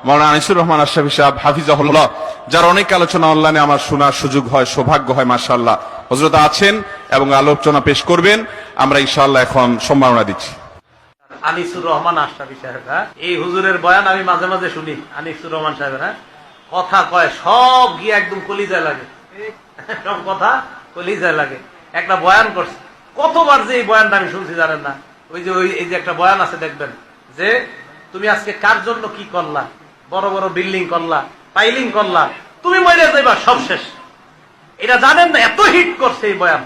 মাওলানা আনিসুর রহমান আশরাফী সাহেব হাফিজাহুল্লাহ, যার অনেক আলোচনা অনলাইনে আমার শোনার সুযোগ হয়, সৌভাগ্য হয়, মাশাআল্লাহ হযরত আছেন এবং আলোচনা পেশ করবেন। আমরা ইনশাআল্লাহ এখন সম্মাননা দিচ্ছি। আনিসুর রহমান আশরাফী সাহেব, এই হুজুরের বয়ান আমি মাঝে মাঝে শুনি। আনিসুর রহমান সাহেবের কথা কয় সব গিয়ে একদম কলিজায় লাগে, সব কথা কলিজায় লাগে। একটা বয়ান করছে, কতবার যে এই বয়ানটা আমি শুনছি জানেন না। ওই যে একটা বয়ান আছে দেখবেন যে তুমি আজকে কার জন্য কি করলা, বড় বড় বিল্ডিং করলা, পাইলিং করলা, তুমি মরে যাইবা, সব শেষ। এটা জানেন না, এত হিট করছে এই বয়ান,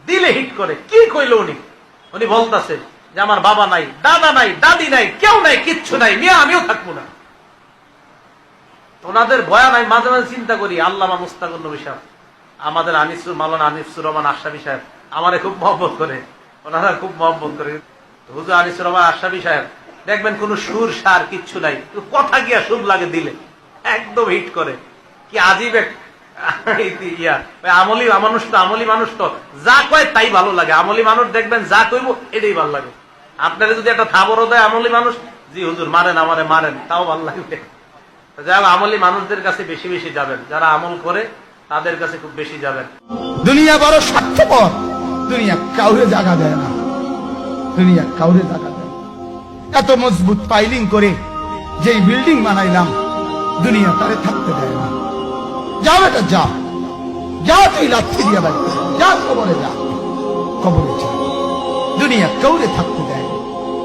দিলে হিট করে। কি কইল উনি বলতেছে যে আমার বাবা নাই, দাদা নাই, দাদি নাই, কেউ নাই, কিচ্ছু নাই, মিয়া আমিও থাকবো না। ওনাদের বয়ান আমি মাঝে মাঝে চিন্তা করি, আল্লামা মুস্তাকুর নবী সাহেব, আমাদের মাওলানা আনিসুর রহমান আশরাফী সাহেব আমারে খুব মহব্বত করে, ওনারা খুব মহব্বত করে। হুজুর আনিসুর রহমান আশরাফী সাহেব দেখবেন কোন সুর সার কিচ্ছু নাই, কথা গিয়া সুর লাগে দিলে, একদম হিট করে। কি আজীব আমলি মানুষ তো যা কয় তাই ভালো লাগে। আমলি মানুষ দেখবেন যা কইব এটাই ভালো লাগে। আপনারা যদি একটা থাবরও দেয় আমলি মানুষ, জি হুজুর মারেন আমারে মারেন, তাও ভালো লাগবে। যাই হোক, আমলি মানুষদের কাছে বেশি বেশি যাবেন, যারা আমল করে তাদের কাছে খুব বেশি যাবেন। দুনিয়া বড় স্বার্থপর, দুনিয়া কাউরে জায়গা দেয় না, দুনিয়া কাউরে জায়গা দেয়। এত মজবুত পাইলিং করে যে বিল্ডিং বানাইলাম, দুনিয়া তারে থাকতে দেয় না। যা বেটা যা, যা তুই লাথি দিয়া বাড়ি যা, কবরে যা, কবরে যা। দুনিয়া কাউরে থাকতে দেয়।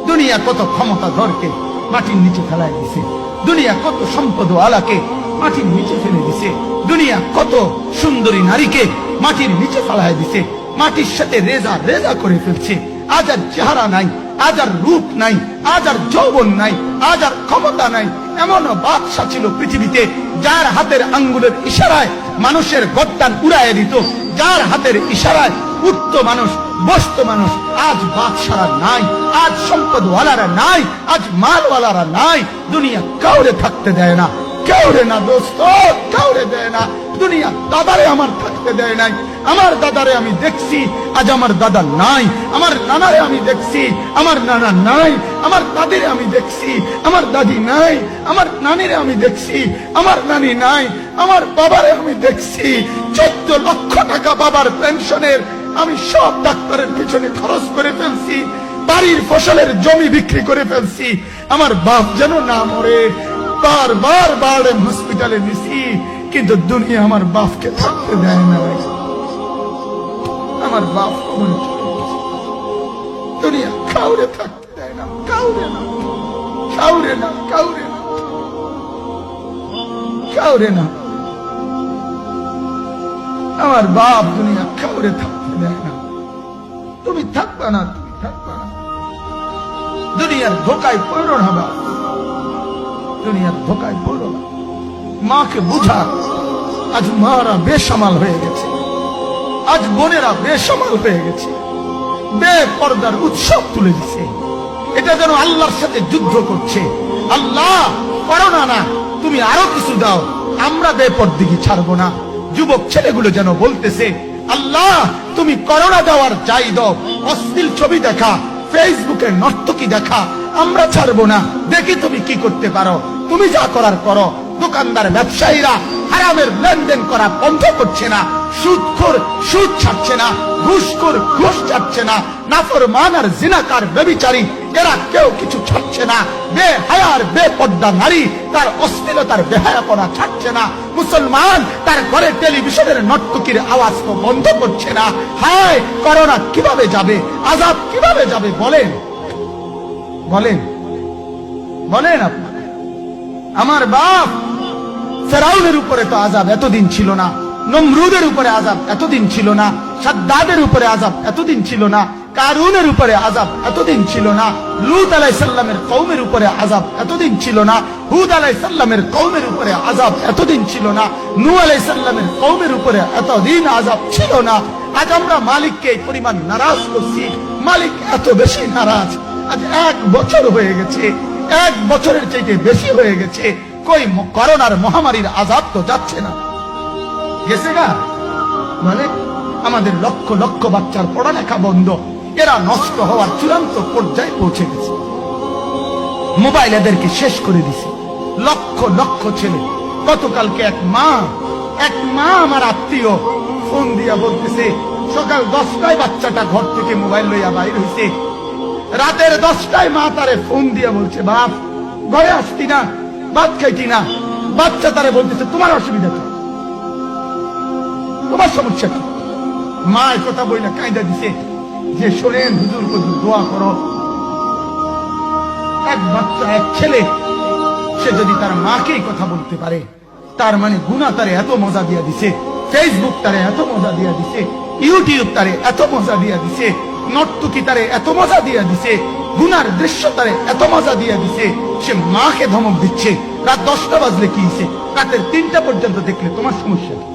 দুনিয়া কত ক্ষমতা ধরকে মাটির নিচে ফেলায় দিছে, দুনিয়া কত সম্পদ আলাকে মাটির নিচে ফেলে দিছে, দুনিয়া কত সুন্দরী নারীকে মাটির নিচে ফেলায় দিছে, মাটির সাথে রেজা রেজা করে ফেলছে। আজ আর চেহারা নাই, আজ আর রূপ নাই, আজ আর যৌবন নাই, আজ আর ক্ষমতা নাই। এমনও বাদশা ছিল পৃথিবীতে যার হাতের আঙ্গুলের ইশারায় মানুষের গর্দান উড়াইয়া দিত, যার হাতের ইশারায় উঠত মানুষ, বসত মানুষ। আজ বাদশারা নাই, আজ সম্পদওয়ালারা নাই, আজ মালওয়ালারা নাই। দুনিয়া কাউরে থাকতে দেয় না, কাউরে না দোস্ত, কাউরে দেয় না। দুনিয়া দাদারে আমার থাকতে দেয় নাই। আমার দাদারে আমি দেখছি, আজ আমার দাদা নাই। আমার নানারে আমি দেখছি, আমার নানা নাই। আমার দাদিরে আমি দেখছি, আমার দাদি নাই। আমার নানিরে আমি দেখছি, আমার নানি নাই। আমার বাবারে আমি দেখছি, 14 লক্ষ টাকা বাবার পেনশনের আমি সব ডাক্তারের পিছনে খরচ করে ফেলছি, বাড়ির ফসলের জমি বিক্রি করে ফেলছি। আমার বাপ যেন না মরে বারবার বারবার হসপিটালে নিছি, কিন্তু দুনিয়া আমার বাপকে থাকতে দেয় না। আমার বাপ দুনিয়া কাউরে থাকতে দেয় না, কাউরে না, কাউরে না, কাউরে না, কাউরে না। আমার বাপ দুনিয়া কাউরে থাকতে দেয় না। তুমি থাকবা না, তুমি থাকবা না। দুনিয়ার ধোকায় পড়ো না, বাপ, দুনিয়ার ধোকায় পড়ো না। মাকে বুঝা, আজ মারা বেসামাল হয়ে গেছে, আজ বোনেরা বেসামাল হয়ে গেছে, বেপর্দার উৎসব তুলে দিছে। এটা যেন আল্লাহর সাথে যুদ্ধ করছে। আল্লাহ করোনা না, তুমি আরো কিছু দাও, আমরা বেপরদিগি ছাড়বো না। যুবক ছেলেগুলো যেন বলতেছে, আল্লাহ তুমি করোনা দেওয়ার চাই দাও, অশ্লীল ছবি দেখা, ফেসবুকে নর্তকী দেখা, আমরা ছাড়বো না। দেখি তুমি কি করতে পারো, তুমি যা করার করো। দোকানদার ব্যবসায়ীরা হারামের লেনদেন করা বন্ধ করছে না, সুদখোর সুদ ছাড়ছে না, ঘুষখোর ঘুষ ছাড়ছে না, নাফরমান আর জিনাকার ব্যভিচারী এরা কেউ কিছু ছাড়ছে না। বেহায়ার বেপর্দা নারী তার অশ্লীলতার বেহায়াপনা ছাড়ছে না। মুসলমান তার ঘরে টেলিভিশনের নর্তকীর আওয়াজ তো বন্ধ করছে না। হায়, করোনা কিভাবে যাবে, আযাব কিভাবে যাবে বলেন, বলেন, বলেন আপনারা। আমার বাপ ফেরাউনের উপরে তো আযাব এতদিন ছিল না, নমরুদের উপরে আযাব এতদিন ছিল না, সাদ্দাদের উপরে আযাব এতদিন ছিল না, কারুনের উপরে আযাব এতদিন ছিল না, লূত আলাইহিস সালামের কওমের উপরে আযাব এতদিন ছিল না, হুদ আলাইহিস সালামের কওমের উপরে আযাব এতদিন ছিল না, নূহ আলাইহিস সালামের কওমের উপরে এতদিন আযাব ছিল না। আজ আমরা মালিককে এই পরিমাণ নারাজ করছি, মালিক এত বেশি নারাজ। আজ 1 বছর হয়ে গেছে, 1 বছরের চাইতে বেশি হয়ে গেছে, কই করোনার মহামারীর আযাব তো যাচ্ছে না, গেছে না? মানে আমাদের লক্ষ লক্ষ বাচ্চার পড়ালেখা বন্ধ, এরা নষ্ট হওয়ার চূড়ান্ত পর্যায়ে পৌঁছে গেছে। মোবাইল এদেরকে শেষ করে দিছে, লক্ষ লক্ষ ছেলে। গতকালকে এক মা আমার আত্মীয় ফোন দিয়া বলতেছে, সকাল 10টায় বাচ্চাটা ঘর থেকে মোবাইল লইয়া বাইর হইছে, রাতের 10টায় মা তারে ফোন দিয়া বলছে, বাপ ঘরে আসতি না, ভাত খাইতি না। বাচ্চা তারে বলতেছে, তোমার অসুবিধা কি, তোমার সমস্যা কি? মা এই কথা বইলা কায়দা দিছে যে শোনেন হুজুর দোয়া করো। এক বাচ্চা, এক ছেলে, সে যদি তার মাকেই কথা বলতে পারে, তার মানে গুনাহ তারে এত মজা দিয়া দিছে, ফেসবুক তারে এত মজা দিয়া দিছে, ইউটিউব তারে এত মজা দিয়া দিছে, নর্তকী তারে এত মজা দিয়া দিছে, গুনার দৃশ্য তারে এত মজা দিয়া দিছে, সে মাকে ধমক দিচ্ছে। রাত 10টা বাজলে কি হইছে, রাতের 3টা পর্যন্ত দেখলে তোমার সমস্যা কি?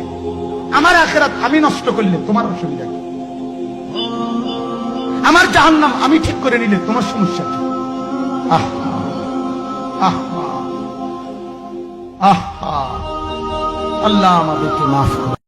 আমার আখিরাত আমি নষ্ট করলে তোমার অসুবিধা কি? আমার জাহান্নাম আমি ঠিক করে নিলে তোমার সমস্যা কি? আহ আহ আহ আল্লাহ আমাদেরকে মাফ করুন।